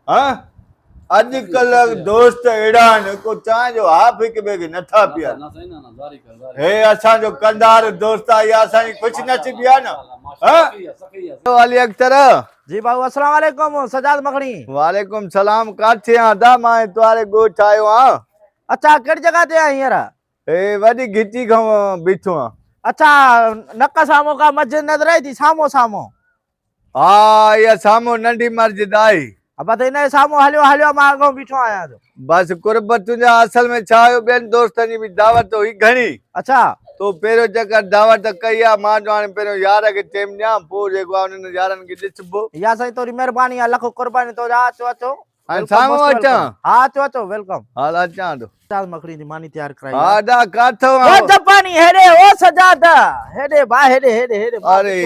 हाँ अॼुकल्ह दोस्त अहिड़ा आहिनि को चांहि जो हाफ हिक ॿिए खे नथा पीअनि। हे असांजो कंधार दोस्त आहे इहा असांजी ख़ुशि नसीबी आहे न। अली अख्तर जी बाबू अस्सलाम वालेकुम सजाद मखणी। वालेकुम सलाम। काथे आदा मां तुम्हारे ॻोठ आयो आहियां। अच्छा कहिड़ी जगह ते आहे हींअर? हे वॾी घिटी खां बीठो आहियां। अच्छा नक साम्हूं का मस्जिद नज़र आई थी साम्हूं साम्हूं? हा इहा साम्हूं नंढी मस्जिद आहे। अब त हिन जे साम्हूं हलियो हलियो मां अॻो बीठो आहियां। बस कुर्बत तुंहिंजा असल में छा हुयो ॿियनि दोस्तनि जी बि दावत हुई घणी। अच्छा तो पहिरियों चकर दावत कई आहे मां जो हाणे पहिरियों यार खे टेम ॾियां पोइ जेको आहे उन्हनि यारनि खे ॾिसबो। या साईं तोरी महिरबानी आहे लख कुर्बानी तो जा। अचो अचो हाणे साम्हूं अचां? हा अचो अचो वेलकम। हाल अचां थो। सजाद मखणी जी मानी तैयार कराई। हा दा काथो ओ जपानी हेडे ओ सजाद हेडे बा हेडे हेडे हेडे। अरे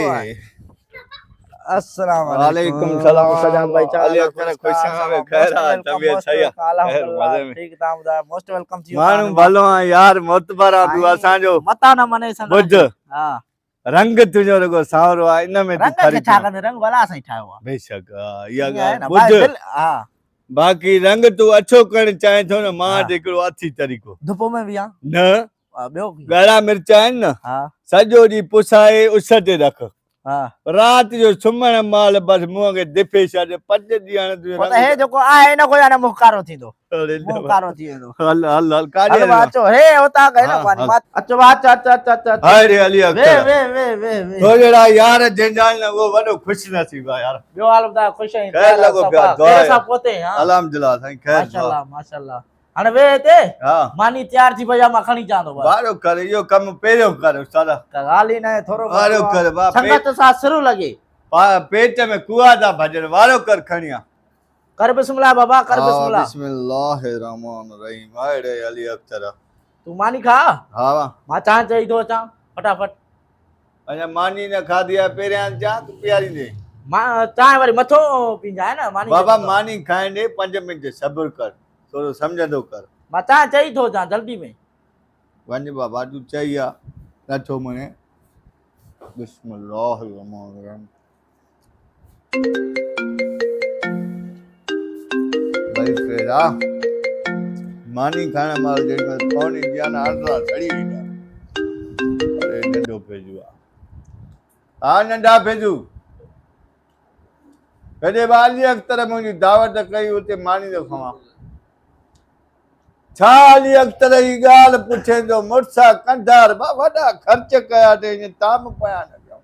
अस्सलाम वालेकुम सलाम सजाद भाई अली अख्तर खुश आवे खैर है तबीयत सही है अल्हम्दुलिल्लाह ठीक ताम दा मोस्ट वेलकम थी मानू भलो है यार मोतबर आ तू असा जो मता न मने सन बुध हां रंग तुजो रगो सावरो आ इन में रंग के छा कंदे रंग भला सही ठायो आ बेशक या बुध हां बाकी रंग तू अच्छो करण चाहे थो न मां जेकड़ो अथी तरीको धुप में भी आ न ॿियो ॻाढ़ा मिर्च आहिनि न हां सॼो ॾींहुं पुसाए उस ते रख हां रात जो सुम्हण महिल बस मुंहं खे दिफे छॾ 5 ॾींहं तुंहिंजो रंग हे जेको आहे न कोई न मुहकारो थींदो मुहकारो थी वेंदो। हल हल हल काॾे अचो हे होता गए ना पानी मत अचो अचो हाय अली अख्तर वे तो जड़ा यार जंजाल न वो वडो खुश नसीब आ यार। ॿियो हाल ॿुधायो ख़ुश आहीं? खैर लॻो पिया दुआ सां पोते हां अल्हम्दुलिल्लाह साईं खैर माशाल्लाह माशाल्लाह। हाणे वे हिते हां मानी तैयार थी भई मां खणी चां थो वारो कर इहो कम पहिरियों कर उस्ताद ॻाल्हि न थोरो वारो कर बा संगत सां सिर लगे पेट में कुआ था भजन वारो कर खणिया कर बिस्मिल्लाह बाबा कर बिस्मिल्लाह बिस्मिल्लाहिर रहमानिर रहीम अरे अली अख्तर तू मानी खा हां मां चां चई दो चां फटाफट अने मानी न खाधी है पेरियां चां तू प्यारी दे मां चां वरी मथो पींजा है ना मानी बाबा मानी खाइण दे 5 मिनट सब्र कर थोरो समझंदो कर मां चां चई थो चां जल्दी में वञ बाबा तू चई आ नथो मने बिस्मिल्लाहिर रहमानिर रहीम भाई पेरा मानी खाना माल जेडी में फोन इंडिया ना आंध्रा चढ़ी गई अरे नंढो भेजू आ नंढा भेजू कदे वाली अख्तर मुंजी दावत कई उते मानी दो खावा छा अली अख्तर ई गाल पुछे तो मुर्सा कंधार बा वडा खर्च कया ते ताम पया न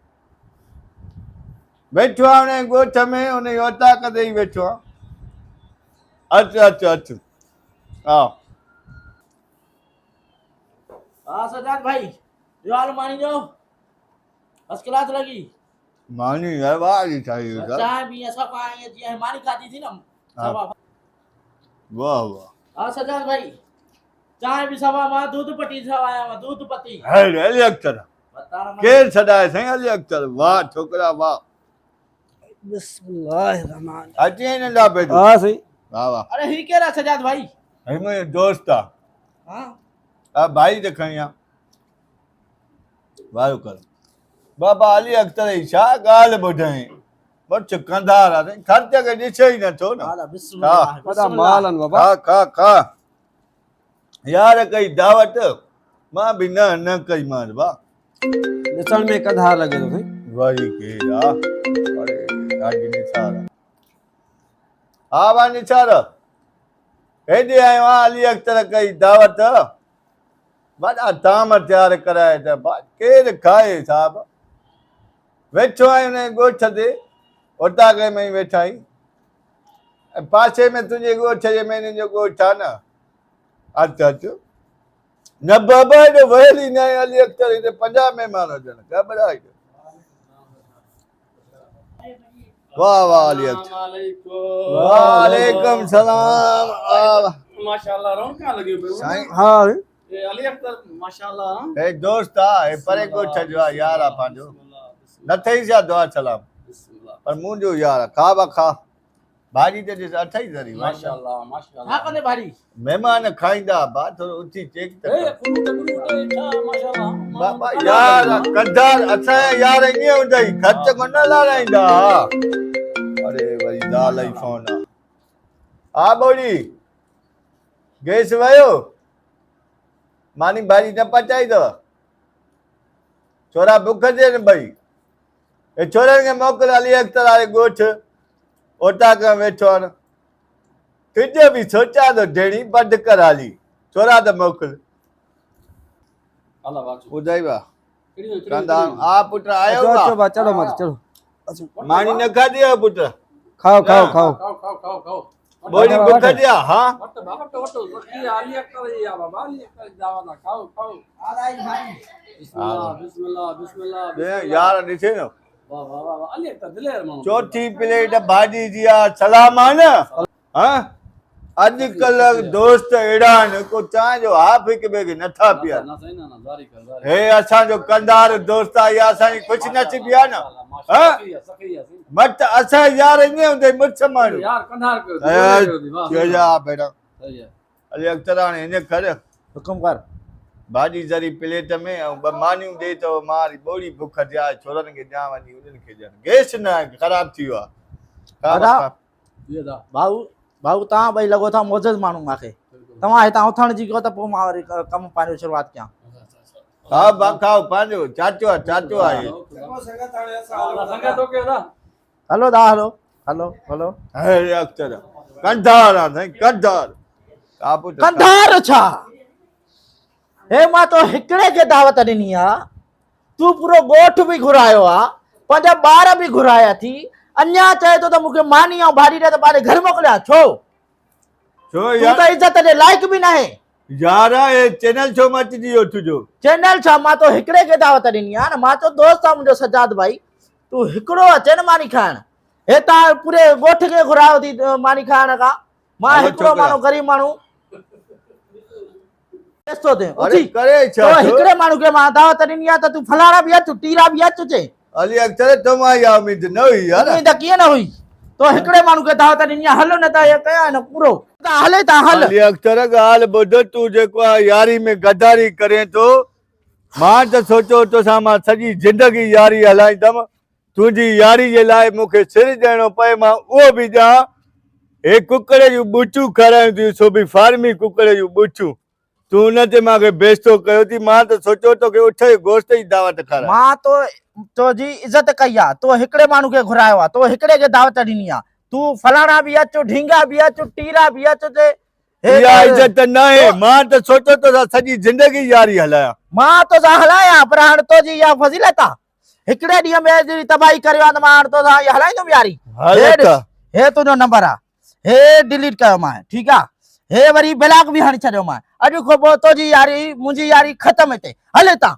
बैठो आने गोठ में उन योता कदे ही बैठो अच्छा अच्छा अच्छा हां हां सजाद भाई जो हाल मानी जो फर्स्ट क्लास लगी मानी यार वाली चाहिए चाय भी ऐसा पाए जी मानी खाती थी ना सवा वाह वाह हां सजाद भाई चाय भी सवा मा दूध पटी सवाया मा दूध पती है अली अख्तर के सदाए सही अली अख्तर वाह छोकरा वाह बिस्मिल्लाहिर रहमान अचे नंढा भेजो हां सही वाह वाह अरे ही केरा सजाद भाई है मेरे दोस्त हां अब भाई देखिया वारो कर बाबा अली अख्तर छा गाल ॿुधाई बच कंधार आ खर्च के ॾिसे ई नथो न हां बिस्मिल्लाह वॾा माल आहिनि बाबा खा खा यार कई दावत मां भी न कई मान बा ॾिसण में कंधार लॻे थो साईं वरी केरा अरे आज निसार हा बा निसार हेॾे आयो आ अली अख्तर कई दावत वॾा ताम तैयार कराए त केर खाए साहब वेठो आहियो न ॻोठ ते ओटाके में वेठा आहीं पासे में तुंहिंजे ॻोठ जे में जो ॻोठ आहे न अच्छा अच्छा न बाबा एॾो वयल ई न आहे अली अख्तर हिते 50 महिमान अचनि ख़बर आहे वाह वाह अली अख्तर वालेकुम सलाम माशाल्लाह रौनक लगी पे साईं हाँ ए अली अख्तर माशाल्लाह हे दोस्त आहे परे ॻोठ जो आहे यार आहे पंहिंजो न अथई छा दुआ सलाम पर मुंहिंजो यार खा बा खा भाॼी त ॾिस अथई सरी माशाल्लाह माशाल्लाह हां कने भारी महिमान खाईंदा बा थोरो उथी चेक त ए कुलू माशाल्लाह बाबा यार कंधार असां यार ईअं हूंदई खर्च कोन लाराईंदा अरे वरी दाल ई फोन हा ॿोड़ी गैस वियो मानी भाॼी न पचाई अथव छोरा बुख जे न भई हे छोरनि खे मोकिल अली अख्तर वारे ॻोठ ओटा खां वेठो आहिनि तुंहिंजो बि सोचां थो ढेड़ी बंदि कर हाली छोरा त मोकिल अल्लाह बाजू ॿुधाई बा कहिड़ी कंदा आ पुट आयो चलो बा चलो बा चलो मत चलो मानी न खाधी आहे पुट खाओ खाओ खाओ खाओ खाओ खाओ खाओ ॿोड़ी बुख जे आहे हा वट ये अली अख्तर या बाबा अली अख्तर दावा ना खाओ खाओ बिस्मिल्लाह बिस्मिल्लाह बिस्मिल्लाह यार ॾिसे न वाह वाह वाह अली अख्तर दिलेर माण्हू चौथी प्लेट भाॼी जी आहे सलाम आहे न हा अॼुकल्ह दोस्त अहिड़ा आहिनि को चांहि जो हाफ हिक ॿिए खे नथा पीअनि ना सही ना जारी कर जारी हे असांजो कंदार दोस्त आहे इहा असांजी ख़ुशि नसीबी आहे न माशाल्लाह सही है मत असां यार ईअं हूंदे मुर्छ माण्हू यार कंधार कर भेण सही है अली अख्तर हाणे हीअं कर हुकुम कर भाॼी ज़री प्लेट में ऐं ॿ मानियूं ॾे त मां ॿोड़ी बुख जे आहे छोरनि खे ॾियां वञी उन्हनि खे ॾियनि गैस न ख़राबु थी वियो दादा आहे ये दा भाऊ भाऊ तव्हां ॿई लॻो था मोज़ज़ माण्हू मूंखे तव्हां हितां उथण जी कयो त पोइ मां वरी कमु पंहिंजो शुरूआत कयां हा बा खाओ पंहिंजो चाचो आहे संगत हो के दा हलो दा हलो हलो हलो हे अख्तर कंधार आहे साईं कंधार हा पुट कंधार छा हे मां तो हिकिड़े खे दावत ॾिनी आहे तूं पूरो ॻोठ बि घुरायो आहे पंहिंजा ॿार बि घुराया थी अञा चए थो त मूंखे मानी ऐं भाॼी ॾे त पंहिंजे घर मोकिलिया छो छो तूं यार त इज़त जे लाइक़ बि न आहे यार हे चैनल छो मटिजी वियो तुंहिंजो चैनल छा मां तो हिकिड़े खे दावत ॾिनी आहे न मां तो दोस्त आहे मुंहिंजो सजाद भाई तूं हिकिड़ो अचे न मानी खाइण हे तव्हां पूरे ॻोठ खे घुरायो थी मानी खाइण खां मां हलो हिकिड़ो छोकिरा। माण्हू ग़रीब माण्हू केस्तो थिए अरे उथी करे छा तो छो? हिकिड़े माण्हू खे मां दावत ॾिनी आहे त तूं फलाणा बि अचु टीरा बि अचु चए अली अख्तर तव्हां इहा उमेद न हुई यार उम्मीद कीअं न हुई तो हिकिड़े माण्हू खे दावत ॾिनी आहे हलो न त हे कया न पूरो त हले था हल अली अख्तर ॻाल्हि ॿुध तूं जेको आहे यारी में गद्दारी करे थो मां त सोचियो तोसां मां सॼी ज़िंदगी यारी हलाईंदमि तुंहिंजी यारी जे लाइ मूंखे सिर ॾियणो पए मां उहो बि ॾियां हे कुकड़े जूं ॿुचूं खारायूं थियूं सो बि फार्मी कुकड़े जूं ॿुचूं तूं हुन ते मूंखे बेइज़तो कयो थी मां त सोचियो तोखे उठ गोश्त जी दावत खारायां मां तो जी इज़त कई आहे तो हिकिड़े माण्हू खे घुरायो आहे तो हिकिड़े खे दावत ॾिनी आहे तूं फलाणा बि अचु ढींगा बि अचु टीरा बि अचु ते इहा इज़त न आहे मां त सोचियो तोसां सॼी ज़िंदगी यारी हलायां मां तोसां हलायां पर हाणे तो जी इहा फज़ीलत आहे हिकिड़े ॾींहं में जहिड़ी तबाही करियो आहे त मां हाणे तोसां इहा हलाईंदुमि यारी हल हे त। ॾिस, हे तुंहिंजो नंबर आहे हे डिलीट कयो मां ठीकु आहे हे वरी ब्लॉक बि हणी छॾियो मां अॼु खां पोइ तुंहिंजी यारी मुंहिंजी यारी ख़तमु हिते हले था